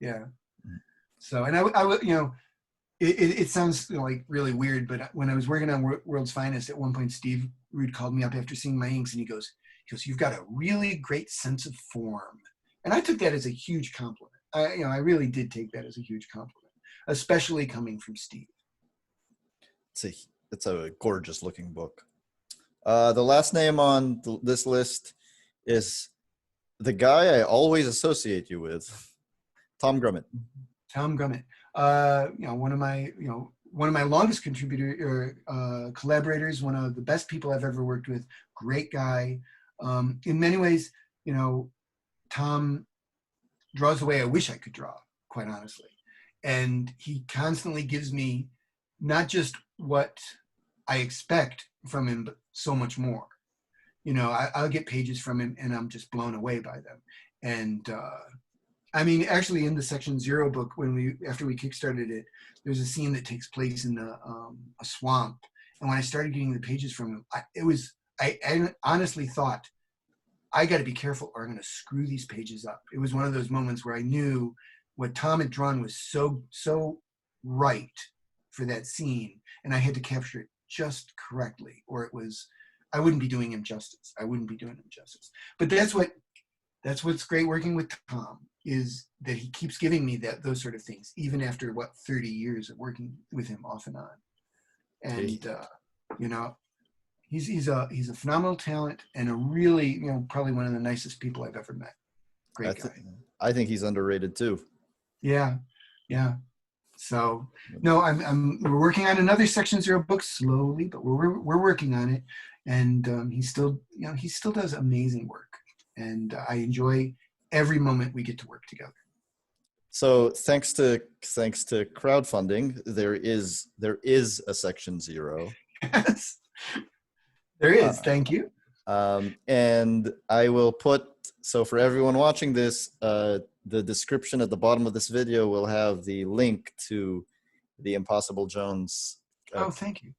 Yeah. So, and I would, it sounds like really weird, but when I was working on World's Finest, at one point, Steve Rude called me up after seeing my inks, and he goes, you've got a really great sense of form. And I took that as a huge compliment. I really did take that as a huge compliment, especially coming from Steve. It's a gorgeous looking book. The last name on this list is the guy I always associate you with, Tom Grummett. Tom Grummett, one of my, one of my longest collaborators, one of the best people I've ever worked with, great guy. In many ways, you know, Tom draws the way I wish I could draw, quite honestly. And he constantly gives me not just what I expect from him, but so much more. You know, I'll get pages from him and I'm just blown away by them. And I mean, actually in the Section Zero book, after we kickstarted it, there's a scene that takes place in a swamp. And when I started getting the pages from him, I honestly thought, I got to be careful or I'm going to screw these pages up. It was one of those moments where I knew what Tom had drawn was so right for that scene, and I had to capture it just correctly, or I wouldn't be doing him justice. But that's what's great working with Tom, is that he keeps giving me those sort of things, even after 30 years of working with him off and on. And you know, he's a phenomenal talent and a really, you know, probably one of the nicest people I've ever met. Great guy. I think he's underrated too. Yeah. So no, we're working on another Section Zero book slowly, but we're working on it, and he still does amazing work, and I enjoy every moment we get to work together. So thanks to crowdfunding, there is a Section Zero. Yes, there is. Thank you. And I will put, so for everyone watching this, the description at the bottom of this video will have the link to the Impossible Jones thank you.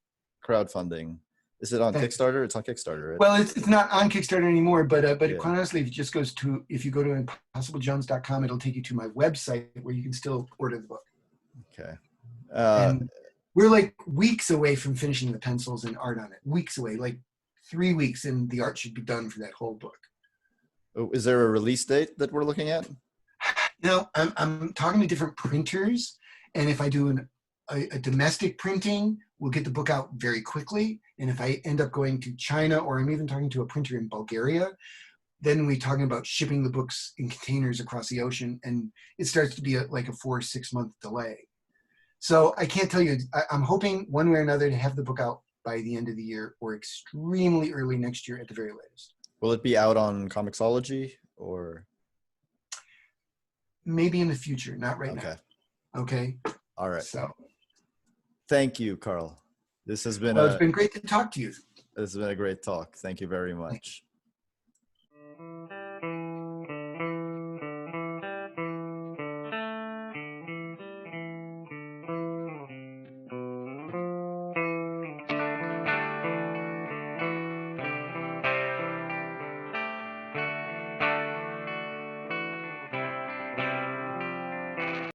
crowdfunding. Is it on Kickstarter? It's on Kickstarter, right? Well, it's not on Kickstarter anymore, but quite honestly, if you go to impossiblejones.com, it'll take you to my website where you can still order the book. Okay. And we're like weeks away from finishing the pencils and art on it. Weeks away, like 3 weeks, and the art should be done for that whole book. Is there a release date that we're looking at? You know, I'm talking to different printers, and if I do a domestic printing, we'll get the book out very quickly. And if I end up going to China, or I'm even talking to a printer in Bulgaria, then we're talking about shipping the books in containers across the ocean, and it starts to be like a 4 or 6 month delay. So I can't tell you. I'm hoping one way or another to have the book out by the end of the year or extremely early next year at the very latest. Will it be out on Comixology or? Maybe in the future, not right now. Okay. All right. So. Thank you, Karl. This has been it's been great to talk to you. This has been a great talk. Thank you very much.